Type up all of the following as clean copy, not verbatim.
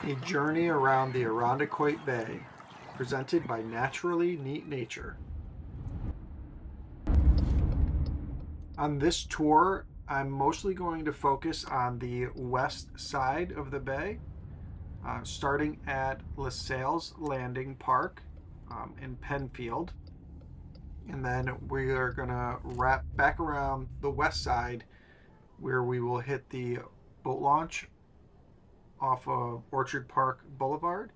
A journey around the Irondequoit Bay, presented by Naturally Neat Nature. On this tour, I'm mostly going to focus on the west side of the bay, starting at LaSalle's Landing Park in Penfield. And then we are going to wrap back around the west side where we will hit the boat launch off of Orchard Park Boulevard,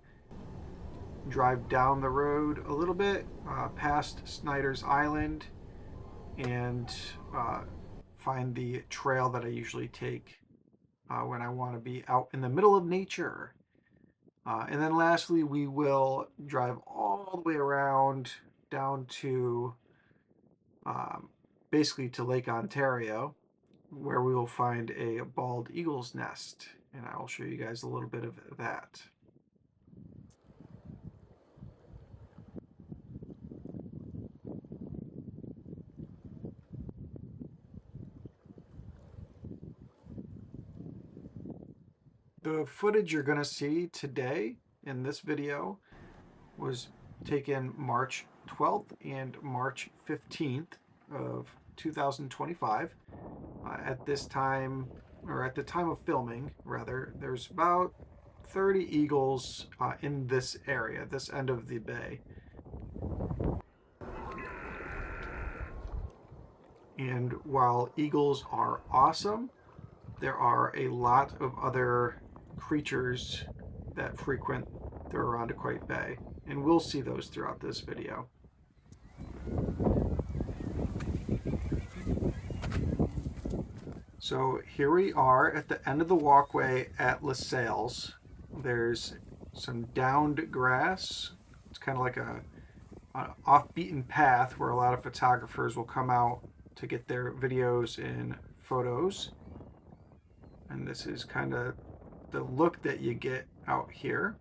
drive down the road a little bit past Snider's Island, and find the trail that I usually take when I want to be out in the middle of nature. And then lastly, we will drive all the way around down to basically to Lake Ontario, where we will find a bald eagle's nest. And I will show you guys a little bit of that. The footage you're going to see today in this video was taken March 12th and March 15th of 2025. At this time, or at the time of filming, rather, there's about 30 eagles in this area, this end of the bay. And while eagles are awesome, there are a lot of other creatures that frequent the Irondequoit Bay, and we'll see those throughout this video. So here we are at the end of the walkway at LaSalle's. There's some downed grass. It's kind of like an off-beaten path where a lot of photographers will come out to get their videos and photos. And this is kind of the look that you get out here.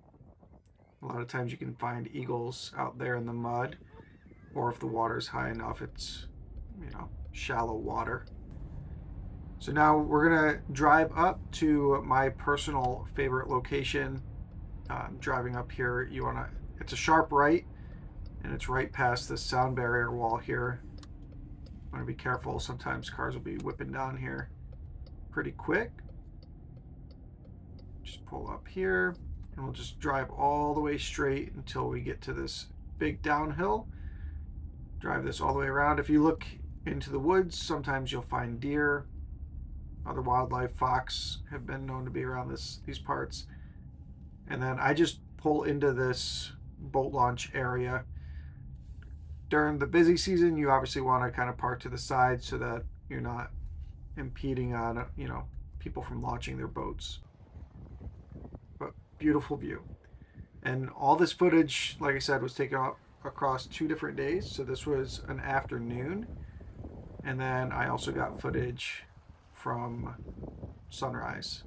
A lot of times you can find eagles out there in the mud, or if the water's high enough, it's, shallow water. So now we're gonna drive up to my personal favorite location. Driving up here, it's a sharp right, and it's right past the sound barrier wall here. I want to be careful. Sometimes cars will be whipping down here pretty quick. Just pull up here, and we'll just drive all the way straight until we get to this big downhill. Drive this all the way around. If you look into the woods, sometimes you'll find deer. Other wildlife, fox, have been known to be around these parts. And then I just pull into this boat launch area. During the busy season, you obviously want to kind of park to the side so that you're not impeding on, people from launching their boats. But beautiful view. And all this footage, like I said, was taken up across 2 different days. So this was an afternoon. And then I also got footage from sunrise.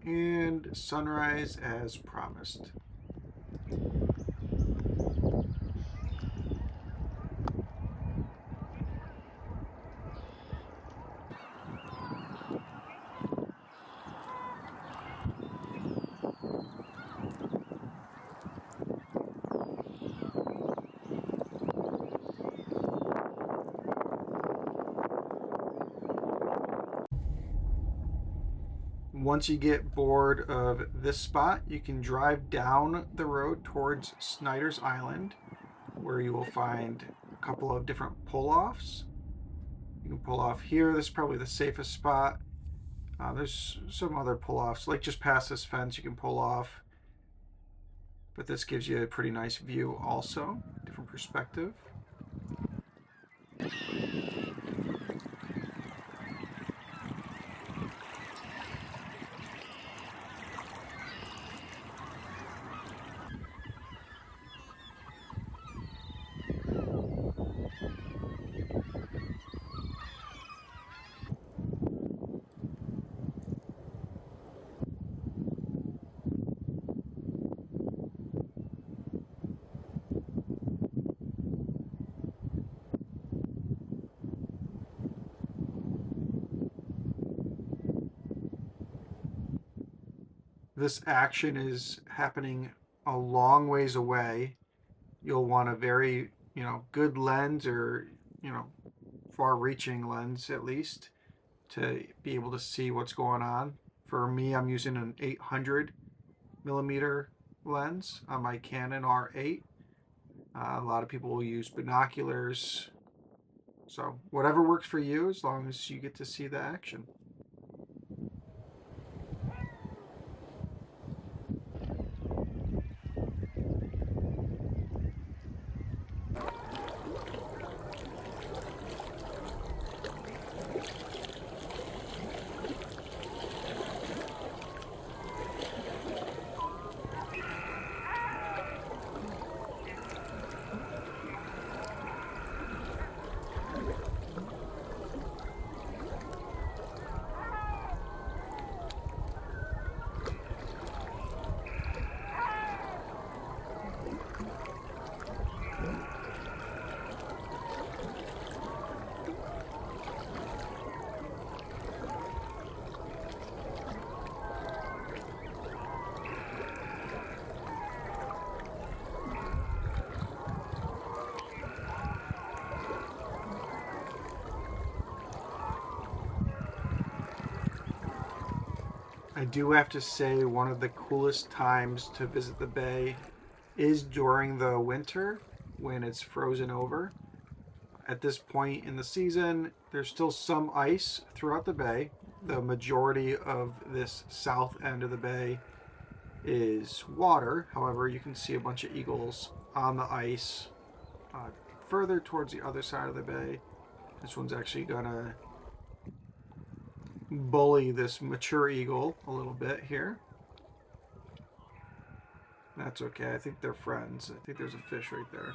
And sunrise as promised. Once you get bored of this spot, you can drive down the road towards Snider's Island, where you will find a couple of different pull-offs. You can pull off here. This is probably the safest spot. There's some other pull-offs, like just past this fence you can pull off. but this gives you a pretty nice view also, different perspective. This action is happening a long ways away. You'll want a very, good lens, or, you know, far-reaching lens at least, to be able to see what's going on. For me, I'm using an 800 millimeter lens on my Canon R8. A lot of people will use binoculars. So whatever works for you, as long as you get to see the action. I do have to say, one of the coolest times to visit the bay is during the winter when it's frozen over. At this point in the season, there's still some ice throughout the bay. The majority of this south end of the bay is water. However, you can see a bunch of eagles on the ice uh, further towards the other side of the bay. This one's actually gonna bully this mature eagle a little bit here. That's okay. I think they're friends. I think there's a fish right there.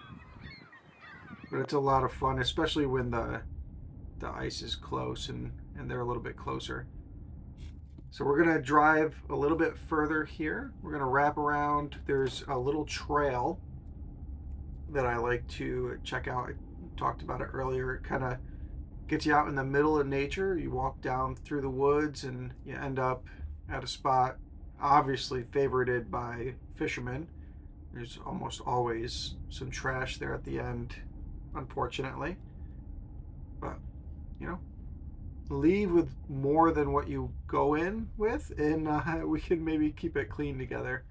But it's a lot of fun, especially when the ice is close and they're a little bit closer. So we're gonna drive a little bit further here. We're gonna wrap around. There's a little trail that I like to check out. I talked about it earlier. It kind of gets you out in the middle of nature. You walk down through the woods and you end up at a spot obviously favorited by fishermen. There's almost always some trash there at the end, unfortunately. But, you know, leave with more than what you go in with, and we can maybe keep it clean together.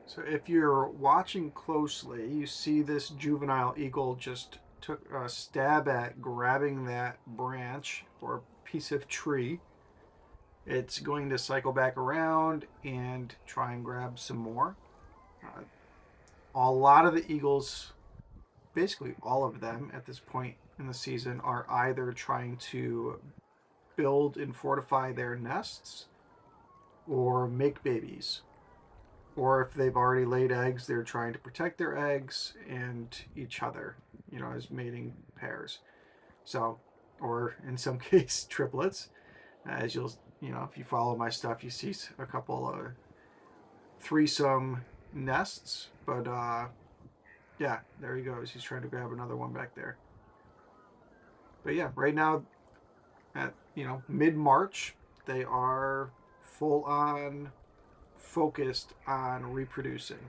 So if you're watching closely, you see this juvenile eagle just took a stab at grabbing that branch or piece of tree. It's going to cycle back around and try and grab some more. Uh, a lot of the eagles, basically all of them at this point in the season, are either trying to build and fortify their nests or make babies. Or if they've already laid eggs, they're trying to protect their eggs and each other, as mating pairs. So, or in some case, triplets, as you'll You know, if you follow my stuff, you see a couple of threesome nests. But yeah, there he goes. He's trying to grab another one back there. But yeah, right now at mid-March, they are full on focused on reproducing.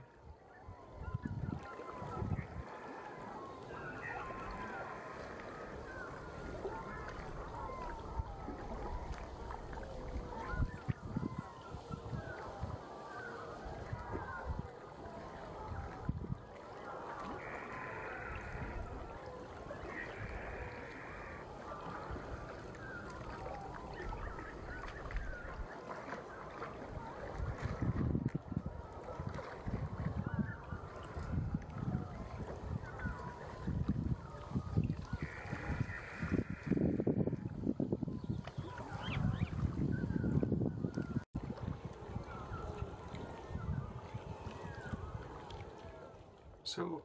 So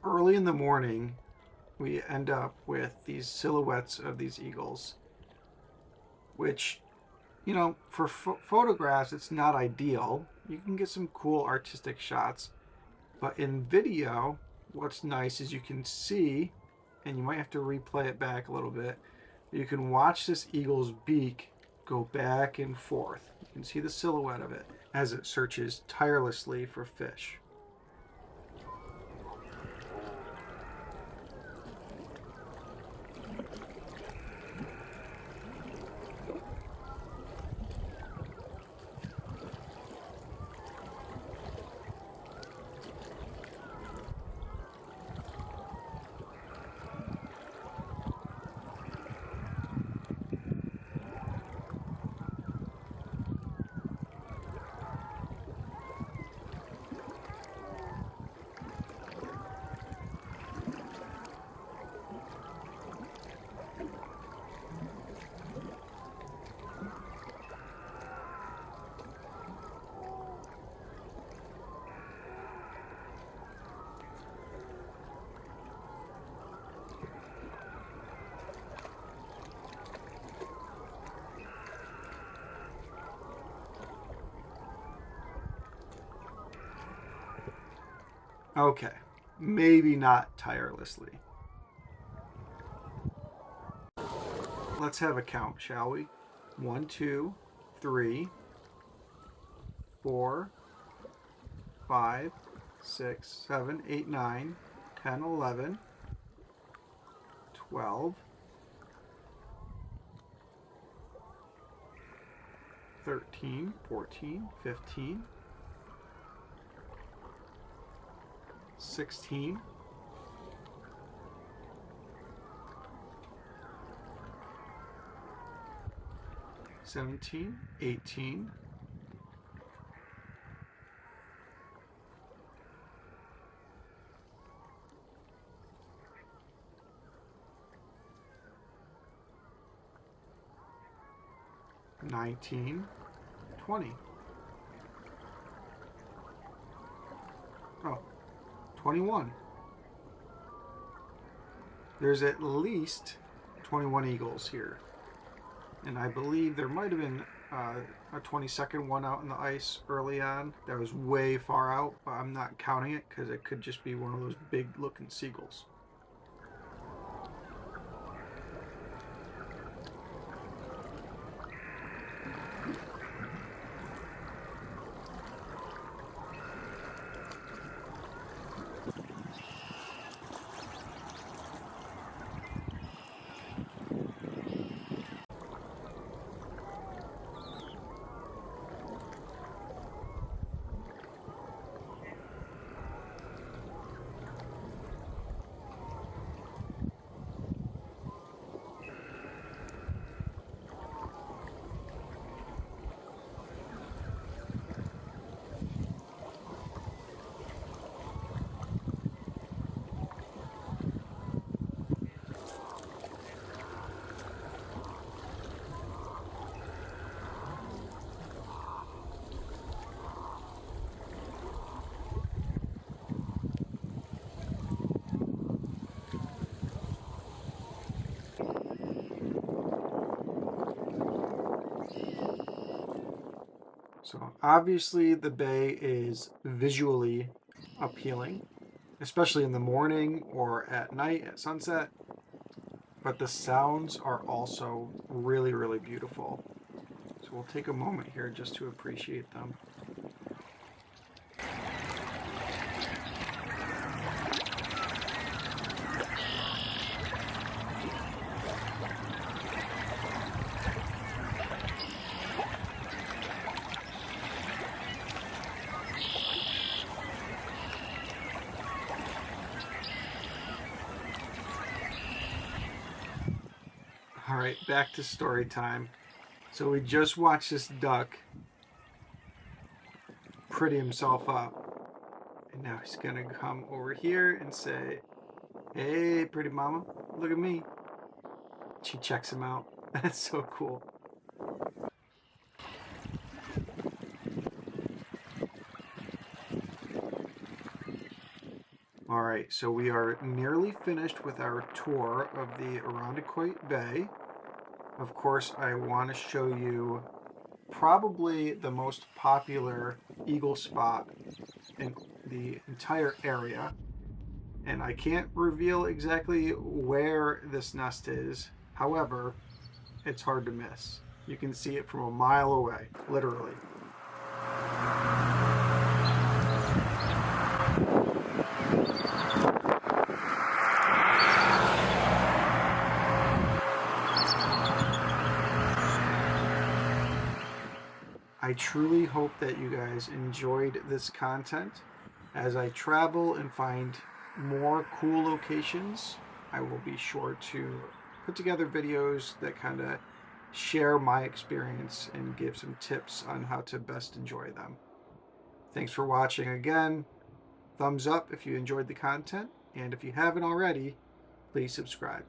early in the morning, we end up with these silhouettes of these eagles, which, for photographs, it's not ideal. You can get some cool artistic shots, but in video, what's nice is you can see, and you might have to replay it back a little bit, you can watch this eagle's beak go back and forth. You can see the silhouette of it as it searches tirelessly for fish. Okay, maybe not tirelessly. Let's have a count, shall we? 1, 2, 3, 4, 5, 6, 7, 8, 9, 10, 11, 12, 13, 14, 15, 16, 17, 18, 19, 20. Oh, 21. There's at least 21 eagles here. And I believe there might have been a 22nd one out in the ice early on that was way far out, but I'm not counting it because it could just be one of those big looking seagulls. So obviously the bay is visually appealing, especially in the morning or at night at sunset, but the sounds are also really, really beautiful. So we'll take a moment here just to appreciate them. All right, back to story time. So we just watched this duck pretty himself up. And now he's gonna come over here and say, "Hey, pretty mama, look at me." She checks him out. That's so cool. All right, so we are nearly finished with our tour of the Irondequoit Bay. Of course, I want to show you probably the most popular eagle spot in the entire area. And I can't reveal exactly where this nest is. However, it's hard to miss. You can see it from a mile away, literally. I truly hope that you guys enjoyed this content. As I travel and find more cool locations, I will be sure to put together videos that kind of share my experience and give some tips on how to best enjoy them. Thanks for watching again. Thumbs up if you enjoyed the content, and if you haven't already, please subscribe.